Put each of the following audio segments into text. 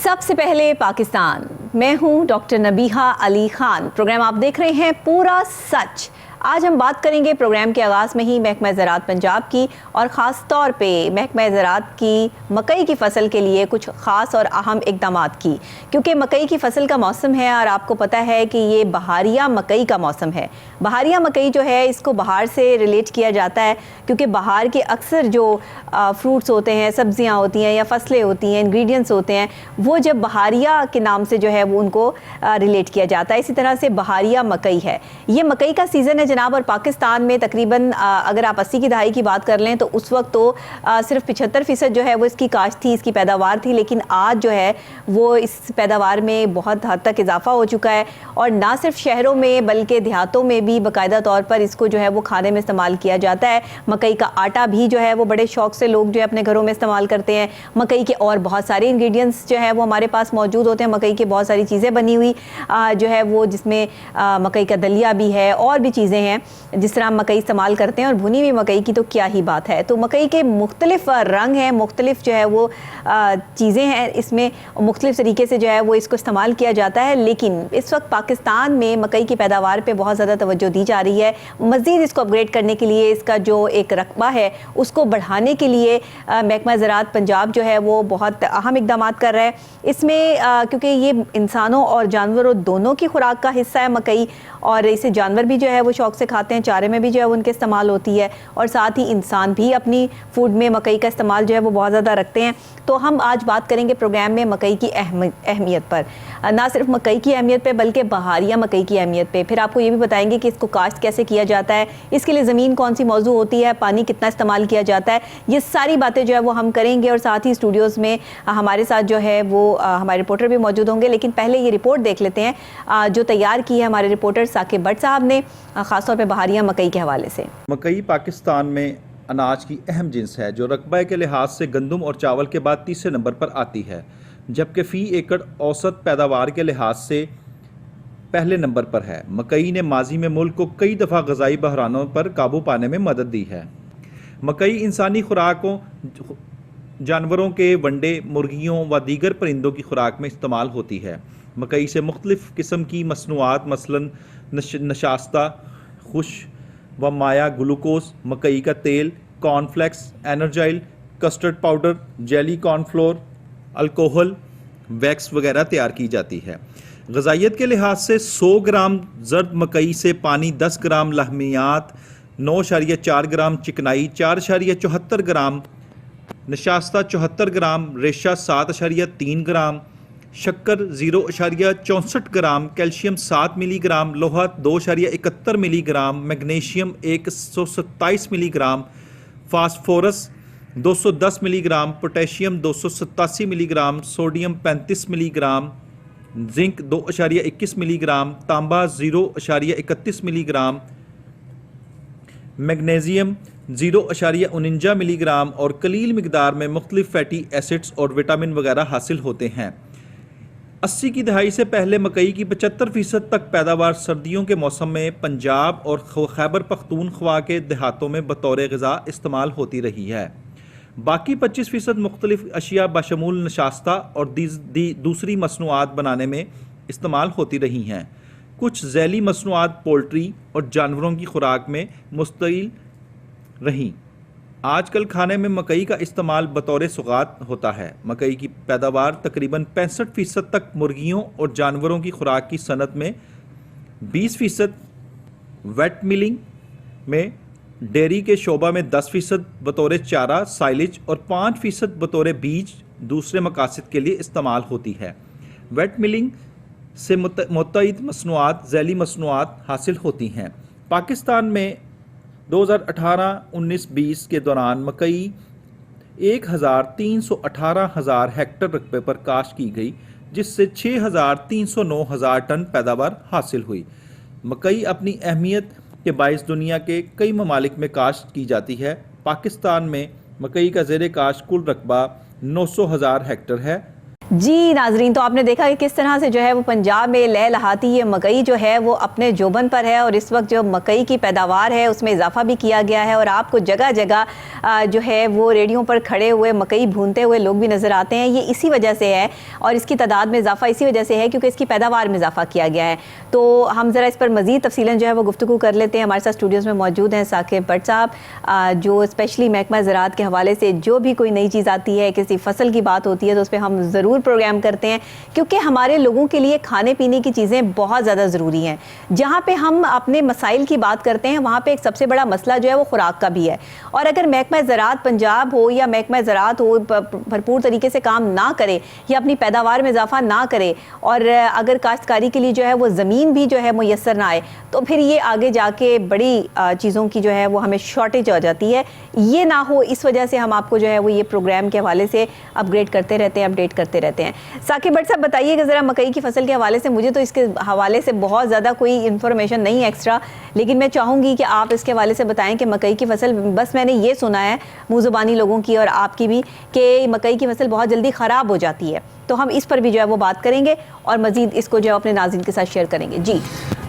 सबसे पहले पाकिस्तान। मैं हूं डॉक्टर नबीहा अली खान। प्रोग्राम आप देख रहे हैं पूरा सच। आज हम बात करेंगे प्रोग्राम के आगाज़ में ही महकमा ज़राअत पंजाब की और ख़ास तौर पे महकमा ज़राअत की मकई की फ़सल के लिए कुछ ख़ास और अहम इक़दामात की, क्योंकि मकई की फ़सल का मौसम है और आपको पता है कि ये बहारिया मकई का मौसम है। बहारिया मकई जो है इसको बहार से रिलेट किया जाता है, क्योंकि बहार के अक्सर जो फ्रूट्स होते हैं, सब्ज़ियाँ होती हैं या फसलें होती हैं, इंग्रेडिएंट्स होते हैं, वो जब बहारिया के नाम से जो है वो उनको रिलेट किया जाता है। इसी तरह से बहारिया मकई है। ये मकई का सीज़न है जनाब, और पाकिस्तान में तकरीबन अगर आप 80 की दहाई की बात कर लें तो उस वक्त तो सिर्फ 75% जो है वो इसकी काश्त थी, इसकी पैदावार थी। लेकिन आज जो है वो इस पैदावार में बहुत हद तक इजाफा हो चुका है, और ना सिर्फ शहरों में बल्कि देहातों में भी बाकायदा तौर पर इसको जो है वो खाने में इस्तेमाल किया जाता है। मकई का आटा भी जो है वो बड़े शौक से लोग जो है अपने घरों में इस्तेमाल करते हैं। मकई के और बहुत सारे इंग्रेडिएंट्स जो है वो हमारे पास मौजूद होते हैं। मकई की बहुत सारी चीज़ें बनी हुई जो है वो, जिसमें मकई का दलिया भी है और भी चीज़ें हैं जिस तरह हम मकई इस्तेमाल करते हैं। और भुनी हुई मकई की तो क्या ही बात है। तो मकई के मुख्तलिफ रंग हैं, मुख्तलिफ जो है वो चीज़ें हैं, इसमें मुख्तलिफ तरीके से जो है वो इसको इस्तेमाल किया जाता है। लेकिन इस वक्त पाकिस्तान में मकई की पैदावार पे बहुत ज़्यादा तवज्जो दी जा रही है। मज़ीद इसको अपग्रेड करने के लिए, इसका जो एक रकबा है उसको बढ़ाने के लिए महकमा ज़राअत पंजाब जो है वो बहुत अहम इक़दाम कर रहा है। इसमें क्योंकि ये इंसानों और जानवरों दोनों की खुराक का हिस्सा है मकई, और इसे जानवर भी जो है वो शौक से खाते हैं, चारे में भी जो है उनके इस्तेमाल होती है, और साथ ही इंसान भी अपनी फूड में मकई का इस्तेमाल जो है वो बहुत ज़्यादा रखते हैं। तो हम आज बात करेंगे प्रोग्राम में मकई की अहमियत पर, ना सिर्फ मकई की अहमियत पे बल्कि बहारिया मकई की अहमियत पे। फिर आपको ये भी बताएंगे कि इसको काश्त कैसे किया जाता है, इसके लिए ज़मीन कौन सी मौजू होती है, पानी कितना इस्तेमाल किया जाता है। ये सारी बातें जो है वो हम करेंगे, और साथ ही स्टूडियोज़ में हमारे साथ जो है वो हमारे रिपोर्टर भी मौजूद होंगे। लेकिन पहले ये रिपोर्ट देख लेते हैं जो तैयार की है हमारे रिपोर्टर साकिब भट्ट साहब ने, ख़ासतौर पर बहारिया मकई के हवाले से। मकई पाकिस्तान में अनाज की अहम जिन्स है जो रकबे के लिहाज से गंदम और चावल के बाद तीसरे नंबर पर आती है, जबकि फ़ी एकड़ औसत पैदावार के लिहाज से पहले नंबर पर है। मकई ने माजी में मुल्क को कई दफ़ा ग़ज़ाई बहरानों पर काबू पाने में मदद दी है। मकई इंसानी खुराकों, जानवरों के वंडे, मुर्गियों व दीगर परिंदों की खुराक में इस्तेमाल होती है। मकई से मुख्तलिफ़ किस्म की मसनूआत मसलन नशास्ता, खुश व माया ग्लूकोज, मकई का तेल, cornflakes, Enerzal, custard powder, jelly cornflour, alcohol, wax वगैरह तैयार की जाती है। ग़ज़ाइयत के लिहाज से 100 ग्राम जर्द मकई से पानी, 10 ग्राम लहमियात, 9.4 ग्राम चिकनाई, 4.74 ग्राम नशास्ता, 74 ग्राम रेशा, 7.3 ग्राम शक्कर, 0.64 ग्राम कैल्शियम, 7 मिलीग्राम लोहा, 2.71 milligram magnesium, 127 milligram phosphorus, 210 milligram potassium, 287 milligram sodium, 35 milligram zinc, 2.21 milligram तांबा, 0.31 मिलीग्राम मैग्नीशियम, 0.49 मिलीग्राम और कलील मिकदार में मुख्तलिफ फैटी एसिड्स और विटामिन वगैरह हासिल होते हैं। 80 की दहाई से पहले मकई की 75% तक पैदावार सर्दियों के मौसम में पंजाब और खैबर पख्तूनख्वा के देहातों में बतौर ग़िज़ा इस्तेमाल होती रही है। बाकी 25% मुख्तलिफ अशिया बशमूल नशास्ता और दूसरी मसनूआत बनाने में इस्तेमाल होती रही हैं। कुछ ज़ैली मसनूआत पोल्ट्री और जानवरों की खुराक में मुस्तइल रहीं। आजकल खाने में मकई का इस्तेमाल बतौर सौगात होता है। मकई की पैदावार तकरीबन 65% तक मुर्गियों और जानवरों की खुराक की सनत में, 20% वेट मिलिंग में, डेयरी के शोबा में 10% बतौर चारा साइलेज और 5% बतौर बीज दूसरे मकासद के लिए इस्तेमाल होती है। वेट मिलिंग से मुतअद्दिद मसनूआत, ज़ैली मसनूआत हासिल होती हैं। पाकिस्तान में 2018-19-20 के दौरान मकई 1,318,000 हेक्टर रकबे पर काश्त की गई, जिससे 6,309,000 टन पैदावार हासिल हुई। मकई अपनी अहमियत के बाइस दुनिया के कई ममालिक में काश्त की जाती है। पाकिस्तान में मकई का ज़ेर काश्त कुल रकबा 900,000 हेक्टर है। जी नाजरीन, तो आपने देखा कि किस तरह से जो है वो पंजाब में लहलहाती ये मकई जो है वो अपने जोबन पर है और इस वक्त जो मकई की पैदावार है उसमें इजाफा भी किया गया है और आपको जगह जगह जो है वो रेडियो पर खड़े हुए मकई भूनते हुए लोग भी नज़र आते हैं। ये इसी वजह से है और इसकी तादाद में इजाफा इसी वजह से है क्योंकि इसकी पैदावार में इजाफा किया गया है। तो हम ज़रा इस पर मज़ीद तफसीलन जो है वो गुफ्तगू कर लेते हैं। हमारे साथ स्टूडियोज़ में मौजूद हैं साकिब भट्ट साहब, जो स्पेशली महकमा ज़राअत के हवाले से जो भी कोई नई चीज़ आती है, किसी फसल की बात होती है तो उस पर हम ज़रूर प्रोग्राम करते हैं क्योंकि हमारे लोगों के लिए खाने पीने की चीज़ें बहुत ज़्यादा ज़रूरी हैं। जहाँ पे हम अपने मसाइल की बात करते हैं वहाँ पे एक सबसे बड़ा मसला जो है वो खुराक का भी है और अगर महकमा ज़राअत पंजाब हो या महकमा ज़राअत हो भरपूर तरीके से काम ना करे या अपनी पैदावार में इजाफा ना करे और अगर काश्तकारी के लिए जो है वो ज़मीन भी जो है मुयस्सर ना आए तो फिर ये आगे जाके बड़ी चीज़ों की जो है वो हमें शॉर्टेज हो जाती है। ये ना हो इस वजह से हम आपको जो है वो ये प्रोग्राम के हवाले से अपग्रेड करते रहते हैं, अपडेट करते रहते हैं। साकिब भट्ट साहब बताइएगा ज़रा मकई की फसल के हवाले से, मुझे तो इसके हवाले से बहुत ज़्यादा कोई इन्फॉर्मेशन नहीं है एक्स्ट्रा, लेकिन मैं चाहूँगी कि आप इसके हवाले से बताएं कि मकई की फसल, बस मैंने ये सुना है मुँह ज़ुबानी लोगों की और आपकी भी कि मकई की फसल बहुत जल्दी ख़राब हो जाती है, तो हम इस पर भी जो है वो बात करेंगे और मज़ीद इसको जो है अपने नाज़रीन के साथ शेयर करेंगे। जी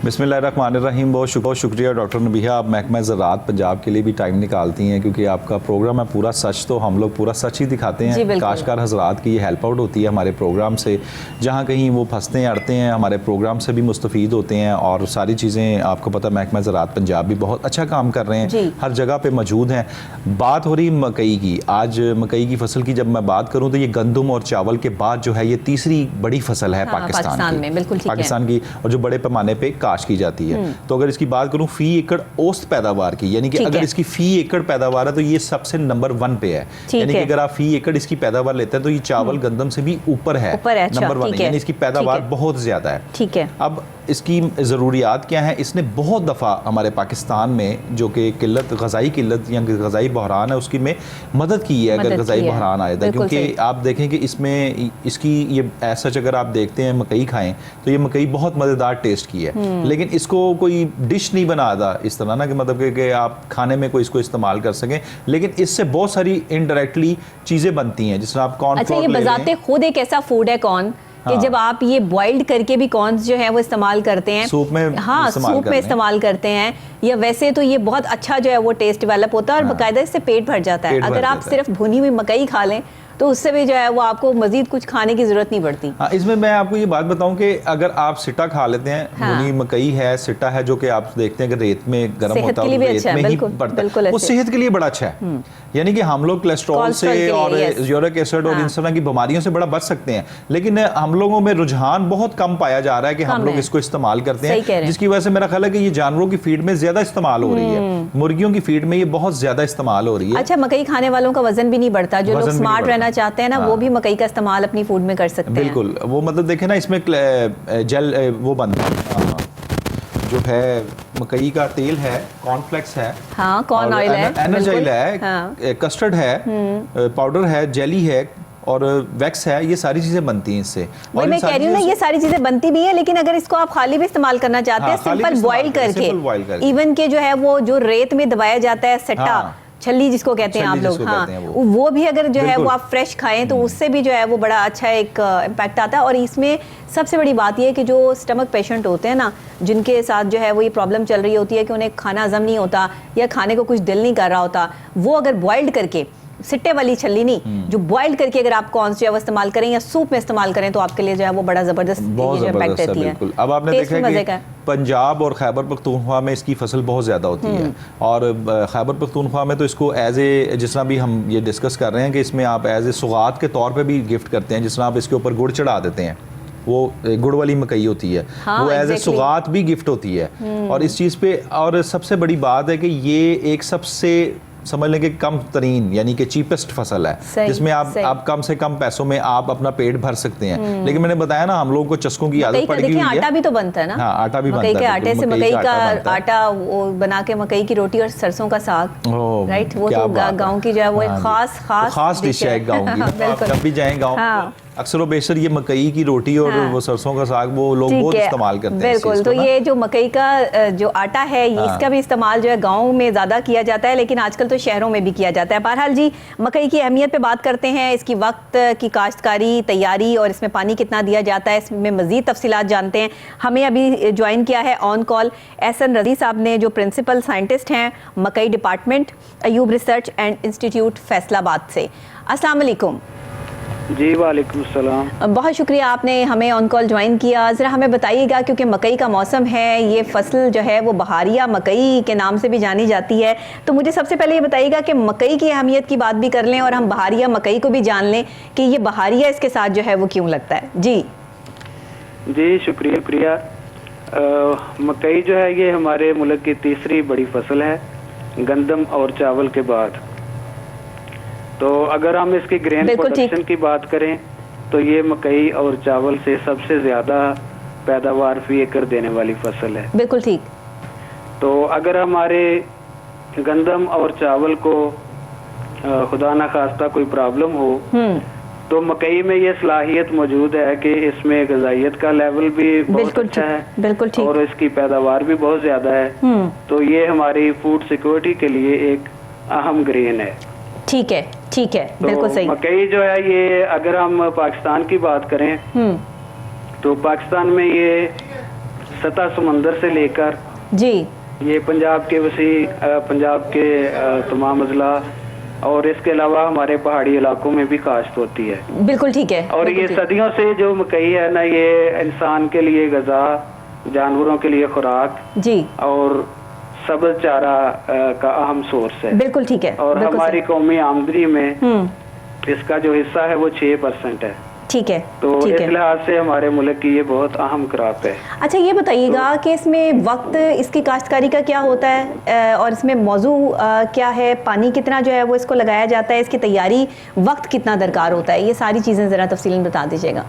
बिस्मिल्लाहिर्रहमानिर्रहीम। बहुत शुक्रिया डॉक्टर नबीहा, आप महकमा ज़राअत पंजाब के लिए भी टाइम निकालती हैं क्योंकि आपका प्रोग्राम है पूरा सच, तो हम लोग पूरा सच ही दिखाते हैं। काश्तकार हज़रात की ये हेल्प आउट होती है हमारे प्रोग्राम से, जहाँ कहीं वो फंसते हैं अड़ते हैं हमारे प्रोग्राम से भी मुस्तफ़ीद होते हैं और सारी चीज़ें आपको पता महकमा ज़राअत पंजाब भी बहुत अच्छा काम कर रहे हैं, हर जगह पर मौजूद हैं। बात हो रही मकई की, आज मकई की फसल की जब मैं बात करूँ तो ये गंदम और चावल के बाद जो है ये तीसरी बड़ी फसल है पाकिस्तान में, बिल्कुल पाकिस्तान की, और जो बड़े पैमाने पे काश्त की जाती है। तो अगर इसकी बात करूं फी एकड़ औसत पैदावार की, यानी कि अगर इसकी फी एकड़ पैदावार है तो ये सबसे नंबर 1 पे है। यानी कि अगर आप फी एकड़ इसकी पैदावार लेते हैं तो ये चावल गंदम से भी ऊपर है, नंबर 1 है, यानी इसकी पैदावार बहुत ज्यादा है। ठीक है, अब इसकी ज़रूरियात क्या है, इसने बहुत दफ़ा हमारे पाकिस्तान में जो कि ग़ज़ाई किल्लत या ग़ज़ाई बहरान है उसकी में मदद की है अगर ग़ज़ाई बहरान आए था, क्योंकि आप देखें कि इसमें इसकी ये ऐसा अगर आप देखते हैं मकई खाएं तो ये मकई बहुत मज़ेदार टेस्ट की है, लेकिन इसको कोई डिश नहीं बना था इस तरह ना कि मतलब कि आप खाने में कोई इसको इस्तेमाल कर सकें, लेकिन इससे बहुत सारी इनडायरेक्टली चीज़ें बनती हैं, जिसमें आप कॉर्न फ्लोर ले लें। अच्छा, ये बजाते खुद एक ऐसा फूड है कॉर्न कि जब आप ये बॉइल्ड करके भी कॉर्न्स जो है वो इस्तेमाल करते हैं सूप में, सूप में इस्तेमाल करते हैं, या वैसे तो ये बहुत अच्छा जो है वो टेस्ट डेवलप होता है और बाकायदा इससे पेट भर जाता है। अगर आप सिर्फ भुनी हुई मकई खा लें तो उससे भी जो है वो आपको मजीद कुछ खाने की जरूरत नहीं पड़ती। हाँ, इसमें मैं आपको ये बात बताऊं कि अगर आप सिट्टा खा लेते हैं, भुनी मकई है, सिट्टा है, जो कि आप देखते हैं कि रेत में गर्म होता है, रेत में ही पड़ता है, वो सेहत के लिए बड़ा अच्छा है। यानी कि हम लोग कोलेस्ट्रॉल से और यूरिक एसिड और इन तरह की बीमारियों से बड़ा बच सकते हैं, लेकिन हम लोगों में रुझान बहुत कम पाया जा रहा है कि हम लोग इसको इस्तेमाल करते हैं, जिसकी वजह से मेरा ख्याल है कि ये जानवरों की फीड में ज्यादा इस्तेमाल हो रही है, मुर्गियों की फीड में ये बहुत ज्यादा इस्तेमाल हो रही है। अच्छा, मकई खाने वालों का वजन भी नहीं बढ़ता, जो लोग स्मार्ट रहना चाहते हैं ना वो भी मकई का इस्तेमाल अपनी फूड में कर सकते हैं। बिल्कुल, वो मतलब देखे ना इसमें जेल वो बनता है, जो है मकई का तेल है, कॉर्नफ्लेक्स है, हाँ, कॉर्न ऑयल है, एनर्जाइल है, हाँ, कस्टर्ड है, पाउडर है, जेली है और वैक्स है, ये सारी चीजें बनती हैं इससे। और मैं कह रही हूँ ना ये सारी चीजें बनती भी है, लेकिन अगर इसको आप खाली भी इस्तेमाल करना चाहते हैं, सिंपल बॉइल करके, इवन के जो है वो जो रेत में दबाया जाता है सट्टा, छल्ली जिसको कहते हैं आप लोग, हाँ, वो भी अगर जो है वो आप फ्रेश खाएं तो उससे भी जो है वो बड़ा अच्छा एक इम्पैक्ट आता है। और इसमें सबसे बड़ी बात यह है कि जो स्टमक पेशेंट होते हैं ना, जिनके साथ जो है वो ये प्रॉब्लम चल रही होती है कि उन्हें खाना हजम नहीं होता या खाने को कुछ दिल नहीं कर रहा होता, वो अगर बॉइल्ड करके, सिट्टे वाली छल्ली नहीं, जो बॉइल्ड करके अगर आप कॉर्न जो है वो इस्तेमाल करें या सूप में इस्तेमाल करें तो आपके लिए जो है वो बड़ा जबरदस्त इम्पैक्ट देती है। अब आपने देखा है कि पंजाब और खैबर पख्तूनख्वा में इसकी फसल बहुत ज़्यादा होती है, और खैबर पख्तूनख्वा में तो इसको एज ए, जिस तरह भी हम ये डिस्कस कर रहे हैं कि इसमें आप एज ए सौगात के तौर पे भी गिफ्ट करते हैं, जिस तरह आप इसके ऊपर गुड़ चढ़ा देते हैं, वो गुड़ वाली मकई होती है, हाँ, वो एज ए सौगात भी गिफ्ट होती है। और इस चीज़ पे और सबसे बड़ी बात है कि ये एक सबसे समझ लें कि कम तरीन यानी कि चीपेस्ट फसल है, जिसमें आप कम से कम पैसों में आप अपना पेट भर सकते हैं। लेकिन मैंने बताया ना हम लोगों को चस्कों की आदत पड़ गई है। आटा भी तो बनता है ना, हाँ, आटा भी बनता है, मकई के आटे से मकई का आटा वो बना के मकई की रोटी और सरसों का साग, राइट, वो तो गाँव की जो है वो एक खास डिश है गाँव की। जब भी जाएं गाँव अक्सर वो बेशर ये मकई की रोटी और वो सरसों का साग वो लोग बहुत इस्तेमाल करते हैं। बिल्कुल, तो ये जो मकई का जो आटा है इसका भी इस्तेमाल जो है गाँव में ज़्यादा किया जाता है, लेकिन आजकल तो शहरों में भी किया जाता है। बहरहाल जी, मकई की अहमियत पे बात करते हैं, इसकी वक्त की काश्तकारी, तैयारी और इसमें पानी कितना दिया जाता है, इसमें मज़ीद तफसीलात जानते हैं। हमें अभी ज्वाइन किया है ऑन कॉल एहसन रज़ी साहब ने, जो प्रिंसिपल साइंटिस्ट हैं मकई department, Ayub research and institute Faisalabad से। अस्सलाम वालेकुम। जी वालेकुम सलाम। बहुत शुक्रिया आपने हमें ऑन कॉल ज्वाइन किया। ज़रा हमें बताइएगा, क्योंकि मकई का मौसम है, ये फसल जो है वो बहारिया मकई के नाम से भी जानी जाती है, तो मुझे सबसे पहले ये बताइएगा कि मकई की अहमियत की बात भी कर लें और हम बहारिया मकई को भी जान लें कि ये बहारिया इसके साथ जो है वो क्यों लगता है। जी शुक्रिया। मकई जो है ये हमारे मुल्क की तीसरी बड़ी फसल है गंदम और चावल के बाद। तो अगर हम इसकी ग्रेन प्रोडक्शन की बात करें तो ये मकई और चावल से सबसे ज्यादा पैदावार फी एकड़ देने वाली फसल है। बिल्कुल ठीक। तो अगर हमारे गंदम और चावल को खुदा ना खास्ता कोई प्रॉब्लम हो तो मकई में ये सलाहियत मौजूद है कि इसमें गजाइयत का लेवल भी बहुत अच्छा है। बिल्कुल ठीक। और इसकी पैदावार भी बहुत ज्यादा है। तो ये हमारी फूड सिक्योरिटी के लिए एक अहम ग्रेन है। ठीक है, ठीक है, बिल्कुल सही। मकई जो है ये अगर हम पाकिस्तान की बात करें तो पाकिस्तान में ये सतह समंदर से लेकर जी ये पंजाब के पंजाब के तमाम अजला और इसके अलावा हमारे पहाड़ी इलाकों में भी काश्त होती है। बिल्कुल ठीक है। और ये सदियों से जो मकई है ना, ये इंसान के लिए गजा, जानवरों के लिए खुराक जी और सबज चारा का अहम सोर्स है। बिल्कुल ठीक है। और हमारी कौमी आमदनी में इसका जो हिस्सा है वो 6% है। ठीक है। तो इस लिहाज से हमारे मुल्क की ये बहुत अहम क्रॉप है। अच्छा, ये बताइएगा कि इसमें वक्त इसकी काश्तकारी का क्या होता है और इसमें मौजू क्या है, पानी कितना जो है वो इसको लगाया जाता है, इसकी तैयारी वक्त कितना दरकार होता है, ये सारी चीज़ें ज़रा तफसीलन बता दीजिएगा।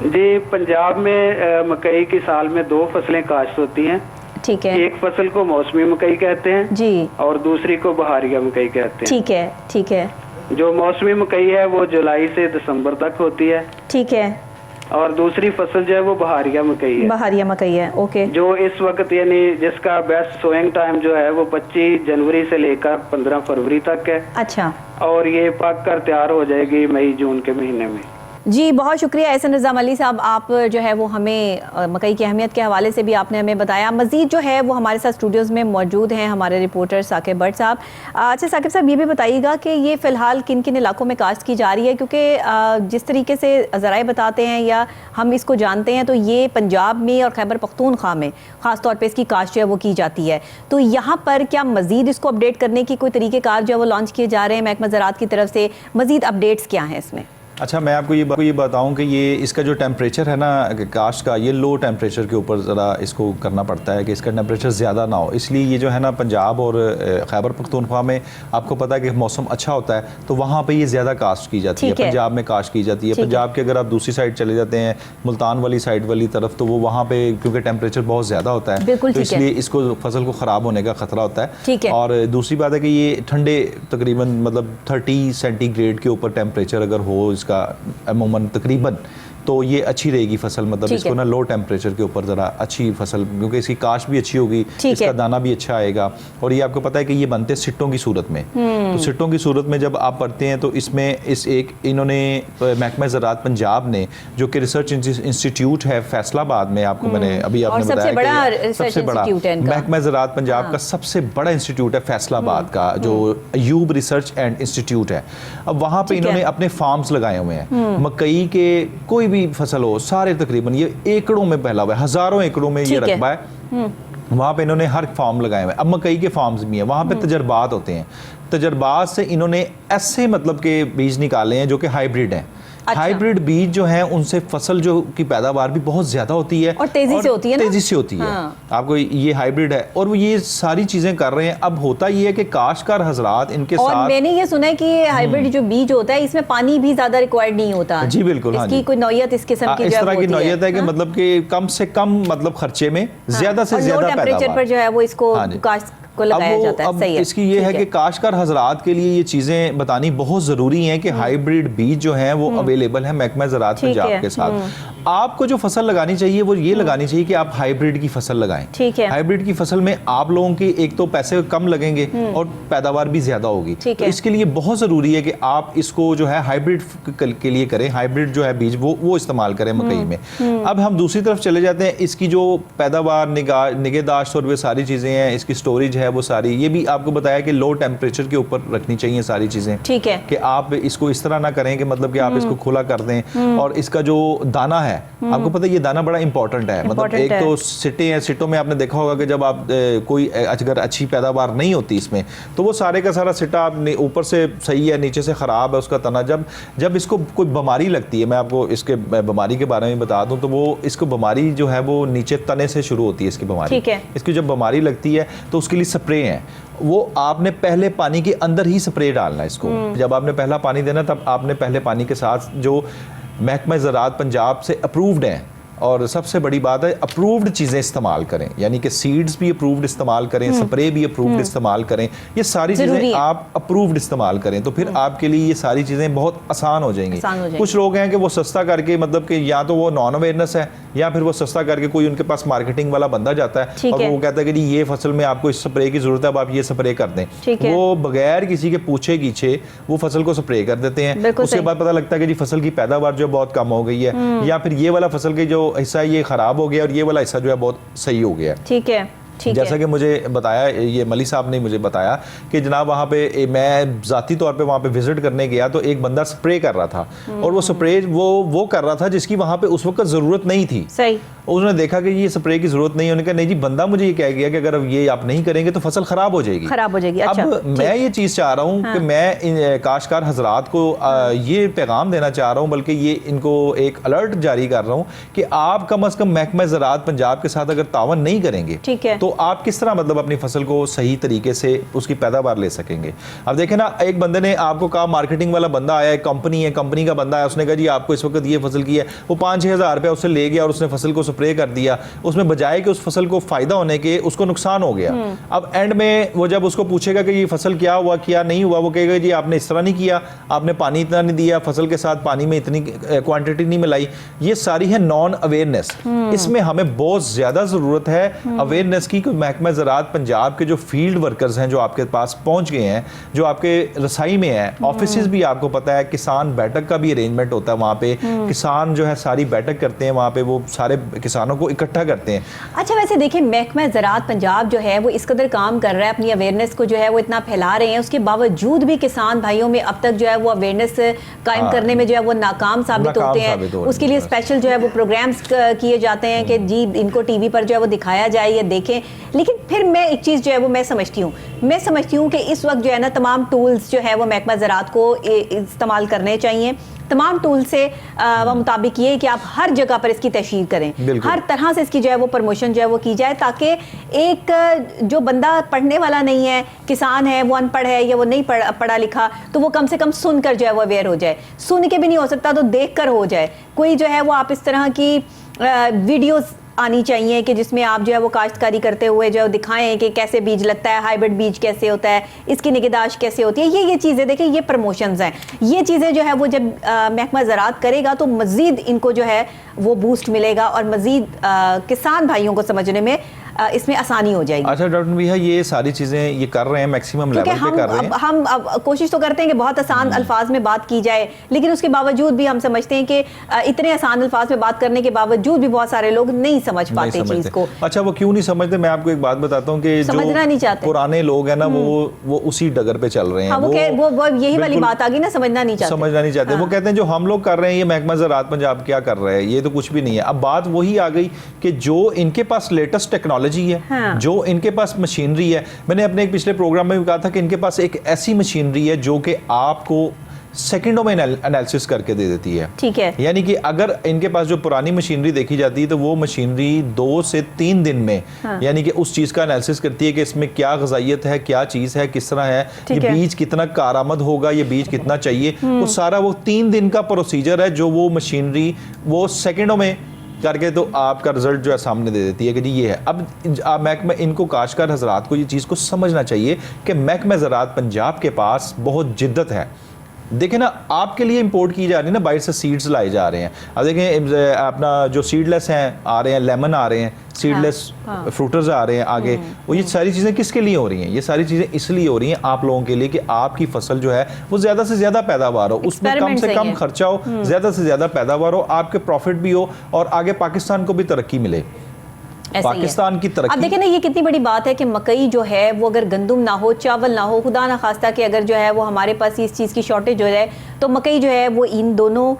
जी, पंजाब में मकई की साल में 2 फसलें काश्त होती हैं। ठीक है। एक फसल को मौसमी मकई कहते हैं जी और दूसरी को बहारिया मकई कहते हैं। ठीक है, ठीक है। जो मौसमी मकई है वो जुलाई से दिसंबर तक होती है। ठीक है। और दूसरी फसल जो है वो बहारिया मकई है। बहारिया मकई है, ओके। जो इस वक्त यानी जिसका बेस्ट सोइंग टाइम जो है वो 25 जनवरी से लेकर 15 फरवरी तक है। अच्छा। और ये पक कर तैयार हो जाएगी मई जून के महीने में। जी, बहुत शुक्रिया एहसन रज़ा अली साहब, आप जो है वो हमें मकई की अहमियत के हवाले से भी आपने हमें बताया। मज़ीद जो है वो हमारे साथ स्टूडियोज़ में मौजूद हैं हमारे रिपोर्टर साकिब भट्ट साहब। अच्छा साकिब साहब, ये भी बताइएगा कि ये फ़िलहाल किन किन इलाकों में काश्त की जा रही है, क्योंकि जिस तरीके से ज़राए बताते हैं या हम इसको जानते हैं तो ये पंजाब में और खैबर पख्तूनख्वा में ख़ास तौर पर इसकी काश्त जो है वो की जाती है। तो यहाँ पर क्या मज़ीद इसको अपडेट करने की कोई तरीक़ेकार जो है वो लॉन्च किए जा रहे हैं महकमा ज़राअत की तरफ से? मज़ीद अपडेट्स क्या हैं इसमें? अच्छा, मैं आपको ये बताऊं कि ये इसका जो टेम्परेचर है ना काश्त का, ये लो टेम्परेचर के ऊपर ज़रा इसको करना पड़ता है कि इसका टेम्परेचर ज़्यादा ना हो। इसलिए ये जो है ना पंजाब और खैबर पख्तूनख्वा में आपको पता है कि मौसम अच्छा होता है तो वहाँ पे ये ज़्यादा काश्त की जाती है। पंजाब में काश्त की जाती है। पंजाब के अगर आप दूसरी साइड चले जाते हैं मुल्तान वाली साइड वाली तरफ तो वो वहाँ पे क्योंकि टेम्परेचर बहुत ज़्यादा होता है तो इसलिए इसको फसल को ख़राब होने का ख़तरा होता है। और दूसरी बात है कि ये ठंडे तकरीबन मतलब 30 सेंटीग्रेड के ऊपर टेम्परेचर अगर हो इसका अमूमन तकरीबन तो ये अच्छी रहेगी फसल। मतलब इसको ना लो टेम्परेचर के ऊपर ज़रा अच्छी फसल, क्योंकि इसकी काश्त भी अच्छी होगी, इसका दाना भी अच्छा आएगा। और ये आपको पता है कि ये बनते सिट्टों की सूरत में। तो सिट्टों की सूरत में जब आप पढ़ते हैं तो इसमें इन्होंने महकमा ज़राअत पंजाब ने जो कि रिसर्च इंस्टीट्यूट है फैसलाबाद में, आपको मैंने अभी आपने बताया सबसे बड़ा महकमा ज़राअत पंजाब का सबसे बड़ा इंस्टीट्यूट है फैसलाबाद का, जो अयूब रिसर्च एंड इंस्टीट्यूट है। अब वहाँ पे इन्होंने अपने फार्म्स लगाए हुए हैं। मकई के कोई भी फसल हो, सारे तकरीबन ये एकड़ों में फैला हुआ है, हजारों एकड़ों में ये रकबा है। वहाँ पे इन्होंने हर फार्म लगाए हुए हैं। अब मकई के फार्म्स भी हैं, वहाँ पे तजर्बात होते हैं। तजर्बात से इन्होंने ऐसे मतलब के बीज निकाले हैं जो कि हाइब्रिड हैं। अच्छा। हाइब्रिड बीज जो हैं उनसे फसल जो की पैदावार भी बहुत ज्यादा होती है और तेजी से होती है ना? तेजी से होती है। आपको ये हाइब्रिड है और वो ये सारी चीजें कर रहे हैं। अब होता ये है कि काश्तकार हजरात इनके और साथ, मैंने ये सुना है कि हाइब्रिड जो बीज होता है इसमें पानी भी ज्यादा रिक्वायर्ड नहीं होता। जी बिल्कुल, इसकी कोई नौयत इस किस्म की इस तरह की नौयत है कि मतलब कि कम से कम मतलब खर्चे में ज्यादा से ज्यादा टेम्परेचर पर जो है वो इसको को लगाया जाता है। अब सही है, इसकी ये है कि काश्तकार हजरात के लिए ये चीज़ें बतानी बहुत ज़रूरी हैं कि हाइब्रिड बीज जो हैं वो अवेलेबल है महकमा ज़राअत पंजाब के साथ। आपको जो फसल लगानी चाहिए वो ये लगानी चाहिए कि आप हाइब्रिड की फसल लगाएं। ठीक है। हाइब्रिड की फसल में आप लोगों के एक तो पैसे कम लगेंगे और पैदावार भी ज़्यादा होगी। तो इसके लिए बहुत ज़रूरी है कि आप इसको जो है हाइब्रिड के लिए करें, हाइब्रिड जो है बीज वो इस्तेमाल करें मकई में। अब हम दूसरी तरफ चले जाते हैं, इसकी जो पैदावार, निगहदाश्त और वे सारी चीज़ें हैं, इसकी स्टोरेज है वो सारी, ये भी आपको बताया कि लो टेम्परेचर के ऊपर रखनी चाहिए सारी चीज़ें। ठीक है। कि आप इसको इस तरह ना करें कि मतलब कि आप इसको खुला कर दें। और इसका जो दाना है, आपको पता है ये दाना बड़ा इंपॉर्टेंट है। मतलब एक तो सिट्टे हैं, सिट्टों में आपने देखा होगा कि जब आप कोई अगर अच्छी पैदावार नहीं होती इसमें तो वो सारे का सारा सिट्टा आप ऊपर से सही है, नीचे से ख़राब है उसका तना। जब इसको कोई बीमारी लगती है, मैं आपको इसके बीमारी के बारे में बता दूं, तो वो इसको बीमारी जो है वो नीचे तने से शुरू होती है इसकी बीमारी। ठीक है। इसकी जब बीमारी लगती है तो उसके लिए स्प्रे है, वो आपने पहले पानी के अंदर ही स्प्रे डालना है इसको। जब आपने पहला पानी देना तब आपने पहले पानी के साथ जो महकमा ज़राअत पंजाब से अप्रूव्ड हैं, और सबसे बड़ी बात है अप्रूव्ड चीज़ें इस्तेमाल करें, यानी कि सीड्स भी अप्रूव्ड इस्तेमाल करें, स्प्रे भी अप्रूव्ड इस्तेमाल करें, ये सारी चीज़ें आप अप्रूव्ड इस्तेमाल करें तो फिर आपके लिए ये सारी चीज़ें बहुत आसान हो जाएंगी। कुछ लोग हैं कि वो सस्ता करके, मतलब कि या तो वो नॉन अवेयरनेस है या फिर वो सस्ता करके कोई उनके पास मार्केटिंग वाला बंदा जाता है और वो कहता है कि जी ये फसल में आपको इस स्प्रे की ज़रूरत है, अब आप ये स्प्रे कर दें। वो बगैर किसी के पूछे गीछे वो फसल को स्प्रे कर देते हैं। उसके बाद पता लगता है कि जी फसल की पैदावार जो बहुत कम हो गई है, या फिर ये वाला फसल की जो हिस्सा ये खराब हो गया और ये वाला हिस्सा जो है बहुत सही हो गया। ठीक है। जैसा कि मुझे बताया, ये मली साहब ने मुझे बताया कि जनाब वहाँ पे मैं ज़ाती तौर पे वहाँ पे विजिट करने गया तो एक बंदा स्प्रे कर रहा था और वो स्प्रे वो कर रहा था जिसकी वहाँ पे उस वक्त ज़रूरत नहीं थी। सही। उसने देखा कि ये स्प्रे की ज़रूरत नहीं है, उन्होंने कहा नहीं जी बंदा मुझे ये कह गया कि अगर ये आप नहीं करेंगे तो फसल ख़राब हो जाएगी। अच्छा, अब मैं ये चीज़ चाह रहा हूँ कि मैं काश्तकार हजरात को ये पैगाम देना चाह रहा हूँ, बल्कि ये इनको एक अलर्ट जारी कर रहा हूँ कि आप कम अज़ कम महकमा ज़राअत पंजाब के साथ अगर तावन नहीं करेंगे तो आप किस तरह मतलब अपनी फसल को सही तरीके से उसकी पैदावार ले सकेंगे। अब देखें ना, एक बंदे ने आपको कहा, मार्केटिंग वाला बंदा आया, एक कंपनी है, कंपनी का बंदा आया, उसने कहा जी आपको इस वक्त ये फसल की है, वो 5-6 हज़ार रुपया उससे ले गया और उसने फसल को स्प्रे कर दिया, उसमें बजाय कि उस फसल को फायदा होने के उसको नुकसान हो गया। अब एंड में वो जब उसको पूछेगा कि ये फसल क्या हुआ क्या नहीं हुआ, वो कहेगा जी आपने इस तरह नहीं किया, आपने पानी इतना नहीं दिया, फसल के साथ पानी में इतनी क्वांटिटी नहीं मिलाई। ये सारी है नॉन अवेयरनेस। इसमें हमें बहुत ज्यादा जरूरत है अवेयरनेस की। महकमा ज़राअत पंजाब के जो फील्ड वर्कर्स हैं जो आपके पास पहुंच गए हैं, जो आपके रसाई में हैं, ऑफिसेज भी आपको पता है, किसान बैठक का भी अरेंजमेंट होता है वहाँ पे, किसान जो है सारी बैठक करते हैं वहाँ पे, वो सारे किसानों को इकट्ठा करते हैं। अच्छा, वैसे देखिए महकमा ज़राअत पंजाब जो है वो इस कदर काम कर रहा है, अपनी अवेयरनेस को जो है वो इतना फैला रहे हैं, उसके बावजूद भी किसान भाइयों में अब तक जो है वो अवेयरनेस कायम करने में जो है वो नाकाम साबित होते हैं। उसके लिए स्पेशल जो है वो प्रोग्राम्स किए जाते हैं कि जी इनको टीवी पर जो है वो दिखाया जाए, ये देखें। लेकिन फिर मैं एक चीज़ जो है वो मैं समझती हूँ कि इस वक्त जो है ना तमाम टूल्स जो है वो महकमा ज़राअत को इस्तेमाल करने चाहिए। तमाम टूल से मुताबिक ये कि आप हर जगह पर इसकी तशहीर करें, हर तरह से इसकी जो है वो प्रमोशन जो है वो की जाए, ताकि एक जो बंदा पढ़ने वाला नहीं है, किसान है, वो अनपढ़ है या वो नहीं पढ़ा लिखा, तो वो कम से कम सुनकर जो है वो अवेयर हो जाए। सुन के भी नहीं हो सकता तो देख कर हो जाए। कोई जो है वो आप इस तरह की वीडियोस आनी चाहिए कि जिसमें आप जो है वो काश्तकारी करते हुए जो दिखाएं कि कैसे बीज लगता है, हाइब्रिड बीज कैसे होता है, इसकी निगहदाश्त कैसे होती है। ये चीज़ें देखिए, ये प्रमोशंस हैं। ये चीज़ें जो है वो जब महकमा ज़राअत करेगा तो मज़ीद इनको जो है वो बूस्ट मिलेगा और मज़ीद किसान भाइयों को समझने में इसमें आसानी हो जाएगी। अच्छा डॉक्टर भैया, ये सारी चीज़ें ये कर रहे हैं, मैक्सिमम लेवल पे कर रहे हैं। हम अब कोशिश तो करते हैं कि बहुत आसान अल्फाज में बात की जाए, लेकिन उसके बावजूद भी हम समझते हैं कि इतने आसान अल्फाज में बात करने के बावजूद भी बहुत सारे लोग नहीं समझ पाते चीज़ को। अच्छा, वो क्यों नहीं समझते? मैं आपको एक बात बताता हूँ कि समझना नहीं चाहते पुराने लोग हैं ना, वो उसी डगर पे चल रहे हैं। वो यही वाली बात आ गई ना, समझना नहीं चाहते। वो कहते हैं जो हम लोग कर रहे हैं ये महकमा ज़राअत पंजाब क्या कर रहा है, ये तो कुछ भी नहीं है। अब बात वही आ गई कि जो इनके पास लेटेस्ट टेक्नोलॉजी है, जो इनके पास मशीनरी है, मैंने अपने एक पिछले प्रोग्राम में भी कहा था कि इनके पास एक ऐसी मशीनरी है जो कि आपको सेकंडों में एनालिसिस करके दे देती है। ठीक है। यानी कि अगर इनके पास जो पुरानी मशीनरी देखी जाती है तो वो मशीनरी 2 से 3 दिन में यानी कि उस चीज़ का एनालिसिस करती है कि इसमें क्या ग़िज़ाइयत है, क्या चीज़ है, किस तरह है, ये बीज कितना कारआमद होगा, ये बीज कितना चाहिए, वो सारा वो 3 दिन का प्रोसीजर है जो वो मशीनरी वो सेकंडों में करके तो आपका रिजल्ट जो है सामने दे देती है कि जी ये है। अब महकमा इनको काश्तकार हजरात को ये चीज़ को समझना चाहिए कि महकमा ज़राअत पंजाब के पास बहुत जिद्दत है। देखें ना, आपके लिए इंपोर्ट की जा रही है ना, बाहर से सीड्स लाए जा रहे हैं। अब देखें अपना जो सीडलेस हैं आ रहे हैं, लेमन आ रहे हैं, सीडलेस फ्रूटर्स आ रहे हैं आगे। वो ये सारी चीज़ें किसके लिए हो रही हैं? ये सारी चीज़ें इसलिए हो रही हैं आप लोगों के लिए कि आपकी फसल जो है वो ज़्यादा से ज़्यादा पैदावार हो, उसमें कम से कम खर्चा हो, ज़्यादा से ज़्यादा पैदावार हो, आपके प्रॉफिट भी हो और आगे पाकिस्तान को भी तरक्की मिले, पाकिस्तान की तरक्की। अब देखें ना, ये कितनी बड़ी बात है कि मकई जो है वो अगर गंदुम ना हो, चावल ना हो, खुदा ना खास्ता कि अगर जो है वो हमारे पास इस चीज़ की शॉर्टेज हो जाए तो मकई जो है वो इन दोनों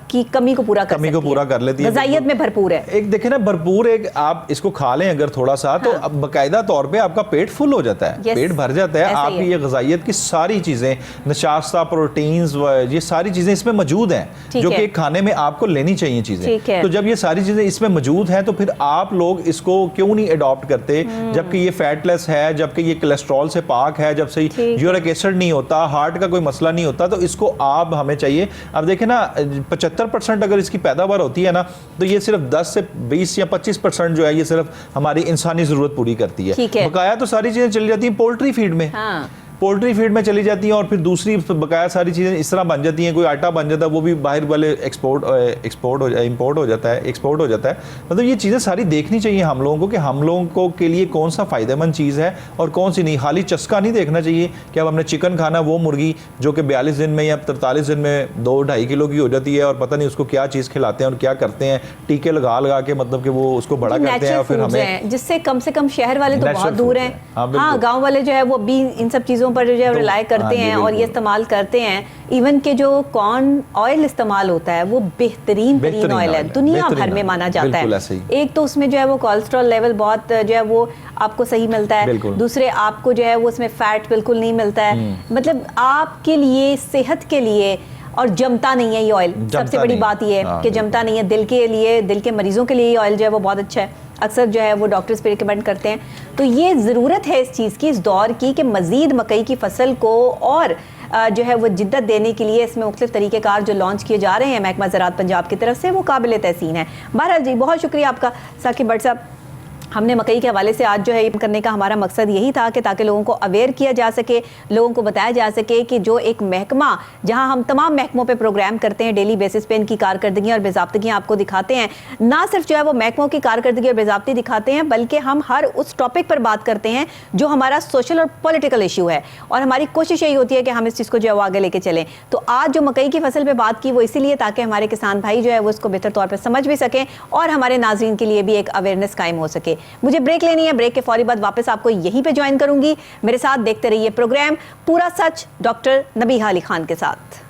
की कमी को पूरा कर लेती है, ग़िज़ाइयत में भरपूर है। एक देखें ना, भरपूर एक आप इसको खा लें अगर थोड़ा सा तो अब बाकायदा तौर पे आपका पेट फुल हो जाता है, पेट भर जाता है। आपकी ये ग़िज़ाइयत की सारी चीज़ें, नशास्ता, प्रोटीन्स, ये सारी चीज़ें इसमें मौजूद हैं जो कि खाने में आपको लेनी चाहिए चीज़ें। तो जब ये सारी चीज़ें इसमें मौजूद हैं तो फिर आप लोग इसको क्यों नहीं अडॉप्ट करते, जबकि ये फैटलेस है, जबकि ये कोलेस्ट्रॉल से पाक है, जब से यूरिक एसिड नहीं होता, हार्ट का कोई मसला नहीं होता, तो इसको आप हमें चाहिए। अब देखें ना, 75% अगर इसकी पैदावार होती है ना तो ये सिर्फ 10 से 20 या 25% जो है ये सिर्फ हमारी इंसानी जरूरत पूरी करती है। बकाया तो सारी चीजें चली जाती हैं पोल्ट्री फीड में, पोल्ट्री फीड में चली जाती हैं और फिर दूसरी बकाया सारी चीज़ें इस तरह बन जाती हैं, कोई आटा बन जाता है वो भी बाहर वाले इंपोर्ट हो जाता है। मतलब ये चीज़ें सारी देखनी चाहिए हम लोगों को कि हम लोगों को के लिए कौन सा फ़ायदेमंद चीज़ है और कौन सी नहीं। खाली चस्का नहीं देखना चाहिए कि अब हमने चिकन खाना, वो मुर्गी जो कि 42 दिन में या 43 दिन में 2-2.5 किलो की हो जाती है और पता नहीं उसको क्या चीज़ खिलाते हैं और क्या करते हैं, टीके लगा के मतलब कि वो उसको बड़ा करते हैं और फिर हमें, जिससे कम से कम शहर वाले तो बहुत दूर हैं, हाँ गाँव वाले जो है वो भी इन सब चीज़ों पर जो है रिलाय करते हैं और ये इस्तेमाल करते हैं। इवन के जो कॉर्न ऑयल इस्तेमाल होता है वो बेहतरीन ऑयल है, दुनिया भर में माना जाता है। एक तो उसमें जो है वो कोलेस्ट्रॉल लेवल बहुत जो है वो आपको सही मिलता है, दूसरे आपको जो है वो उसमें फैट बिल्कुल नहीं मिलता है, मतलब आपके लिए, सेहत के लिए, और जमता नहीं है ये ऑयल। सबसे बड़ी बात ये है कि जमता नहीं है। दिल के लिए, दिल के मरीजों के लिए ये ऑयल जो है वो बहुत अच्छा है, अक्सर जो है वो डॉक्टर्स पे रिकमेंड करते हैं। तो ये ज़रूरत है इस चीज़ की, इस दौर की, कि मज़ीद मकई की फसल को और जो है वो जिद्दत देने के लिए इसमें मुख्तलिफ तरीक़ेकार जो लॉन्च किए जा रहे हैं महकमा ज़राअत पंजाब की तरफ से, वो काबिल तहसीन है। बहरहाल जी, बहुत शुक्रिया आपका साकिब भट्ट साहब। हमने मकई के हवाले से आज जो है ये करने का हमारा मकसद यही था कि ताकि लोगों को अवेयर किया जा सके, लोगों को बताया जा सके कि जो एक महकमा, जहां हम तमाम महकमों पे प्रोग्राम करते हैं, डेली बेसिस पे इनकी कारकर्दगी और बेज़ाब्तगियाँ आपको दिखाते हैं, ना सिर्फ जो है वो महकमों की कारकर्दगी और बेज़ाब्ती दिखाते हैं, बल्कि हम हर उस टॉपिक पर बात करते हैं जो हमारा सोशल और पॉलिटिकल इशू है, और हमारी कोशिश यही होती है कि हम इस चीज़ को जो है वो आगे लेके चलें। तो आज जो मकई की फसल पर बात की वो इसीलिए ताकि हमारे किसान भाई जो है वो इसको बेहतर तौर पर समझ भी सकें और हमारे नाज़रीन के लिए भी एक अवेयरनेस कायम हो सके। मुझे ब्रेक लेनी है, ब्रेक के फौरी बाद वापस आपको यहीं पे ज्वाइन करूंगी। मेरे साथ देखते रहिए प्रोग्राम पूरा सच डॉक्टर नबीहा अली खान के साथ।